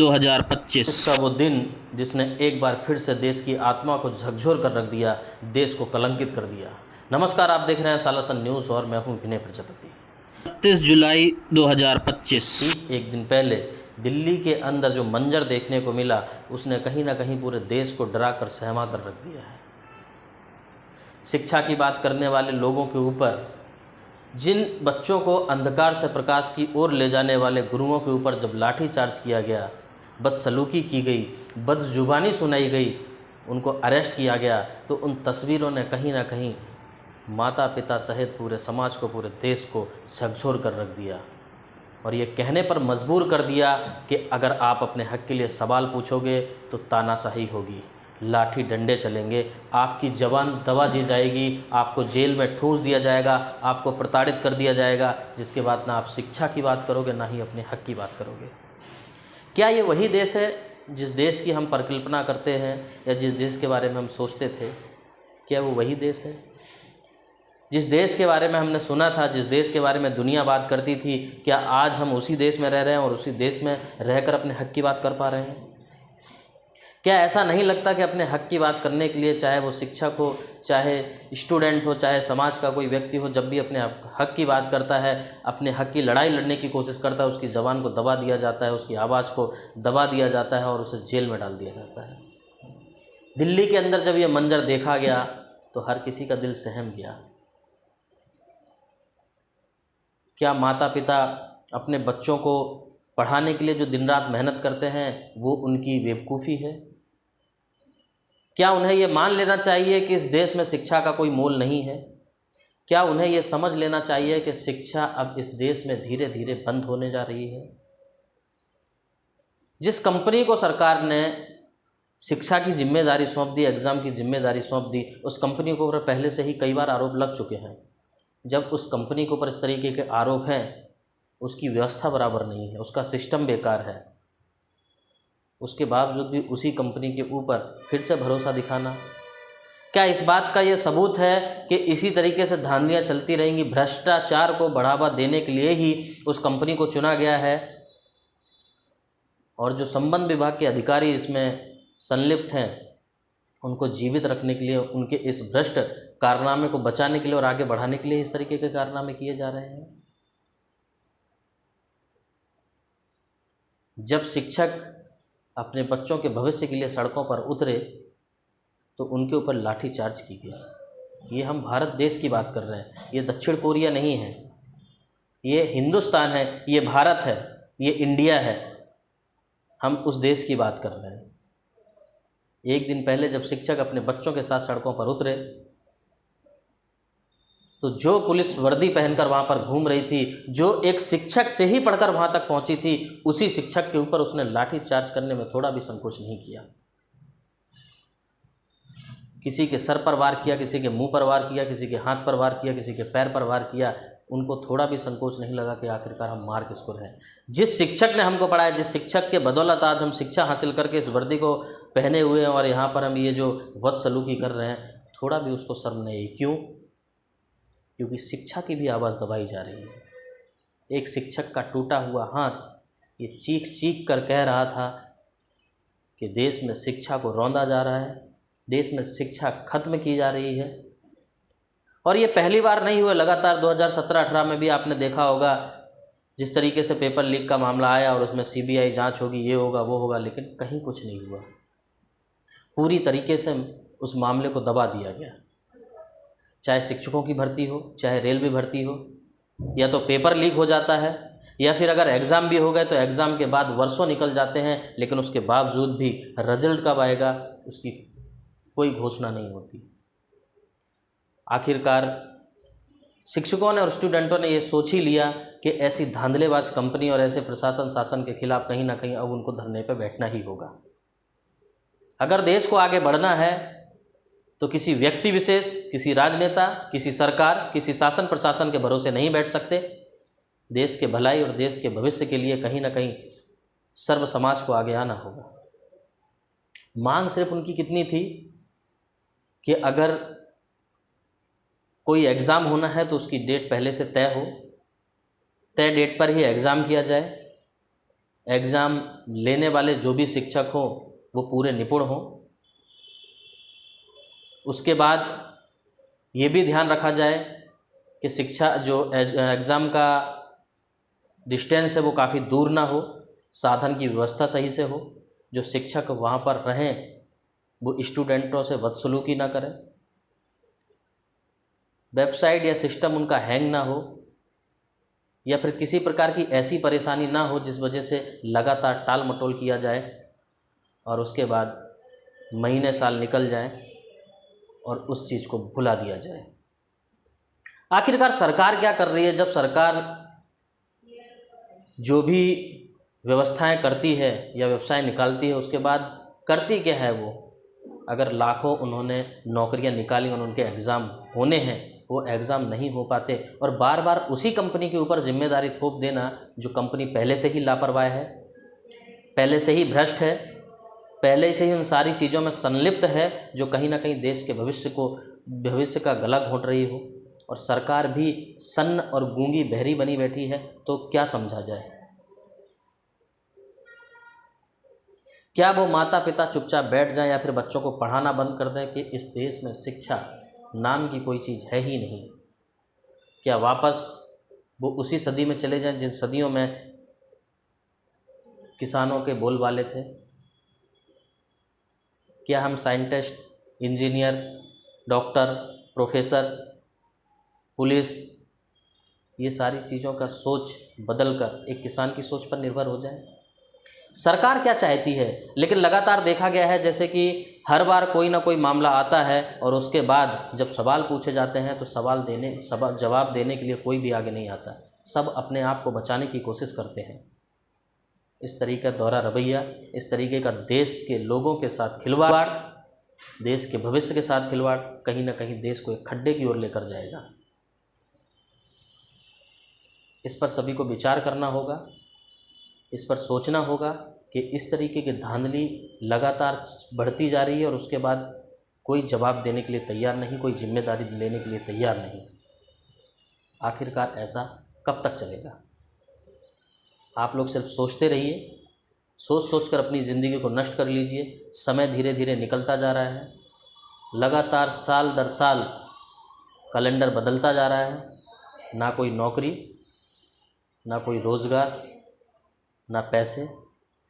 2025। इसका वो दिन जिसने एक बार फिर से देश की आत्मा को झकझोर कर रख दिया, देश को कलंकित कर दिया। नमस्कार, आप देख रहे हैं सालासन न्यूज़ और मैं हूं विनय प्रजापति। 31 जुलाई 2025। ठीक एक दिन पहले दिल्ली के अंदर जो मंजर देखने को मिला, उसने कहीं ना कहीं पूरे देश को डरा कर सहमा कर रख दिया है। शिक्षा की बात करने वाले लोगों के ऊपर, जिन बच्चों को अंधकार से प्रकाश की ओर ले जाने वाले गुरुओं के ऊपर जब लाठीचार्ज किया गया, बदसलूकी की गई, बदजुबानी सुनाई गई, उनको अरेस्ट किया गया, तो उन तस्वीरों ने कहीं ना कहीं माता पिता सहित पूरे समाज को, पूरे देश को झकझोर कर रख दिया और ये कहने पर मजबूर कर दिया कि अगर आप अपने हक के लिए सवाल पूछोगे तो तानाशाही होगी, लाठी डंडे चलेंगे, आपकी जबान दबा दी जाएगी, आपको जेल में ठूंस दिया जाएगा, आपको प्रताड़ित कर दिया जाएगा, जिसके बाद ना आप शिक्षा की बात करोगे ना ही अपने हक की बात करोगे। क्या ये वही देश है जिस देश की हम परिकल्पना करते हैं या जिस देश के बारे में हम सोचते थे? क्या वो वही देश है जिस देश के बारे में हमने सुना था, जिस देश के बारे में दुनिया बात करती थी? क्या आज हम उसी देश में रह रहे हैं और उसी देश में रहकर अपने हक की बात कर पा रहे हैं? क्या ऐसा नहीं लगता कि अपने हक की बात करने के लिए, चाहे वो शिक्षक हो, चाहे स्टूडेंट हो, चाहे समाज का कोई व्यक्ति हो, जब भी अपने हक की बात करता है, अपने हक की लड़ाई लड़ने की कोशिश करता है, उसकी ज़बान को दबा दिया जाता है, उसकी आवाज़ को दबा दिया जाता है और उसे जेल में डाल दिया जाता है। दिल्ली के अंदर जब ये मंजर देखा गया तो हर किसी का दिल सहम गया। क्या माता पिता अपने बच्चों को पढ़ाने के लिए जो दिन रात मेहनत करते हैं, वो उनकी बेवकूफ़ी है? क्या उन्हें ये मान लेना चाहिए कि इस देश में शिक्षा का कोई मोल नहीं है? क्या उन्हें ये समझ लेना चाहिए कि शिक्षा अब इस देश में धीरे धीरे बंद होने जा रही है? जिस कंपनी को सरकार ने शिक्षा की जिम्मेदारी सौंप दी, एग्ज़ाम की जिम्मेदारी सौंप दी, उस कंपनी के ऊपर पहले से ही कई बार आरोप लग चुके हैं। जब उस कंपनी के ऊपर इस तरीके के आरोप हैं, उसकी व्यवस्था बराबर नहीं है, उसका सिस्टम बेकार है, उसके बावजूद भी उसी कंपनी के ऊपर फिर से भरोसा दिखाना, क्या इस बात का ये सबूत है कि इसी तरीके से धांधलियाँ चलती रहेंगी? भ्रष्टाचार को बढ़ावा देने के लिए ही उस कंपनी को चुना गया है और जो संबंध विभाग के अधिकारी इसमें संलिप्त हैं, उनको जीवित रखने के लिए, उनके इस भ्रष्ट कारनामे को बचाने के लिए और आगे बढ़ाने के लिए इस तरीके के कारनामे किए जा रहे हैं। जब शिक्षक अपने बच्चों के भविष्य के लिए सड़कों पर उतरे तो उनके ऊपर लाठीचार्ज की गई। ये हम भारत देश की बात कर रहे हैं, ये दक्षिण कोरिया नहीं है, ये हिंदुस्तान है, ये भारत है, ये इंडिया है। हम उस देश की बात कर रहे हैं। एक दिन पहले जब शिक्षक अपने बच्चों के साथ सड़कों पर उतरे तो जो पुलिस वर्दी पहनकर वहाँ पर घूम रही थी, जो एक शिक्षक से ही पढ़कर वहाँ तक पहुँची थी, उसी शिक्षक के ऊपर उसने लाठी चार्ज करने में थोड़ा भी संकोच नहीं किया। किसी के सर पर वार किया, किसी के मुंह पर वार किया, किसी के हाथ पर वार किया, किसी के पैर पर वार किया। उनको थोड़ा भी संकोच नहीं लगा कि आखिरकार हम मार किसको रहे हैं। जिस शिक्षक ने हमको पढ़ाया, जिस शिक्षक के बदौलत आज हम शिक्षा हासिल करके इस वर्दी को पहने हुए हैं और यहाँ पर हम ये जो बदसलूकी कर रहे हैं, थोड़ा भी उसको शर्म नहीं। क्यों? क्योंकि शिक्षा की भी आवाज़ दबाई जा रही है। एक शिक्षक का टूटा हुआ हाथ ये चीख चीख कर कह रहा था कि देश में शिक्षा को रौंदा जा रहा है, देश में शिक्षा खत्म की जा रही है। और ये पहली बार नहीं हुआ, लगातार 2017-18 में भी आपने देखा होगा जिस तरीके से पेपर लीक का मामला आया और उसमें सीबीआई जांच होगी, ये होगा वो होगा, लेकिन कहीं कुछ नहीं हुआ। पूरी तरीके से उस मामले को दबा दिया गया। चाहे शिक्षकों की भर्ती हो, चाहे रेलवे भर्ती हो, या तो पेपर लीक हो जाता है या फिर अगर एग्ज़ाम भी हो गए तो एग्ज़ाम के बाद वर्षों निकल जाते हैं, लेकिन उसके बावजूद भी रिजल्ट कब आएगा उसकी कोई घोषणा नहीं होती। आखिरकार शिक्षकों ने और स्टूडेंटों ने ये सोच ही लिया कि ऐसी धांधलेबाज कंपनी और ऐसे प्रशासन शासन के खिलाफ कहीं ना कहीं अब उनको धरने पर बैठना ही होगा। अगर देश को आगे बढ़ना है तो किसी व्यक्ति विशेष, किसी राजनेता, किसी सरकार, किसी शासन प्रशासन के भरोसे नहीं बैठ सकते। देश के भलाई और देश के भविष्य के लिए कहीं ना कहीं सर्व समाज को आगे आना होगा। मांग सिर्फ उनकी कितनी थी कि अगर कोई एग्ज़ाम होना है तो उसकी डेट पहले से तय हो, तय डेट पर ही एग्ज़ाम किया जाए, एग्ज़ाम लेने वाले जो भी शिक्षक हों वो पूरे निपुण हों। उसके बाद ये भी ध्यान रखा जाए कि शिक्षा जो एग्ज़ाम का डिस्टेंस है वो काफ़ी दूर ना हो, साधन की व्यवस्था सही से हो, जो शिक्षक वहाँ पर रहें वो स्टूडेंटों से बदसलूकी ना करें, वेबसाइट या सिस्टम उनका हैंग ना हो, या फिर किसी प्रकार की ऐसी परेशानी ना हो जिस वजह से लगातार टाल मटोल किया जाए और उसके बाद महीने साल निकल जाएं और उस चीज़ को भुला दिया जाए। आखिरकार सरकार क्या कर रही है? जब सरकार जो भी व्यवस्थाएं करती है या व्यवसाय निकालती है उसके बाद करती क्या है वो? अगर लाखों उन्होंने नौकरियां निकाली और उनके एग्ज़ाम होने हैं, वो एग्ज़ाम नहीं हो पाते और बार बार उसी कंपनी के ऊपर जिम्मेदारी थोप देना जो कंपनी पहले से ही लापरवाह है, पहले से ही भ्रष्ट है, पहले से ही उन सारी चीज़ों में संलिप्त है जो कहीं ना कहीं देश के भविष्य का गला घोंट रही हो, और सरकार भी सन्न और गूंगी बहरी बनी बैठी है, तो क्या समझा जाए? क्या वो माता पिता चुपचाप बैठ जाएं या फिर बच्चों को पढ़ाना बंद कर दें कि इस देश में शिक्षा नाम की कोई चीज़ है ही नहीं? क्या वापस वो उसी सदी में चले जाएं जिन सदियों में किसानों के बोलबाले थे? क्या हम scientist, engineer, doctor, professor, police, ये सारी चीज़ों का सोच बदलकर एक किसान की सोच पर निर्भर हो जाए? सरकार क्या चाहती है? लेकिन लगातार देखा गया है जैसे कि हर बार कोई ना कोई मामला आता है और उसके बाद जब सवाल पूछे जाते हैं तो जवाब देने के लिए कोई भी आगे नहीं आता। सब अपने आप को बचाने की कोशिश करते हैं। इस तरीके का दोहरा रवैया, इस तरीके का देश के लोगों के साथ खिलवाड़, देश के भविष्य के साथ खिलवाड़ कहीं ना कहीं देश को एक खड्डे की ओर लेकर जाएगा। इस पर सभी को विचार करना होगा, इस पर सोचना होगा कि इस तरीके की धांधली लगातार बढ़ती जा रही है और उसके बाद कोई जवाब देने के लिए तैयार नहीं, कोई जिम्मेदारी लेने के लिए तैयार नहीं। आखिरकार ऐसा कब तक चलेगा? आप लोग सिर्फ सोचते रहिए, सोच कर अपनी ज़िंदगी को नष्ट कर लीजिए। समय धीरे धीरे निकलता जा रहा है, लगातार साल दर साल कैलेंडर बदलता जा रहा है। ना कोई नौकरी, ना कोई रोज़गार, ना पैसे,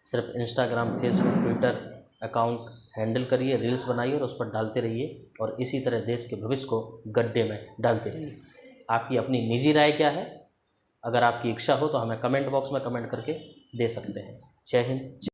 सिर्फ Instagram, Facebook, Twitter account handle करिए, रील्स बनाइए और उस पर डालते रहिए और इसी तरह देश के भविष्य को गड्ढे में डालते रहिए। आपकी अपनी निजी राय क्या है? अगर आपकी इच्छा हो तो हमें कमेंट बॉक्स में कमेंट करके दे सकते हैं। जय हिंद।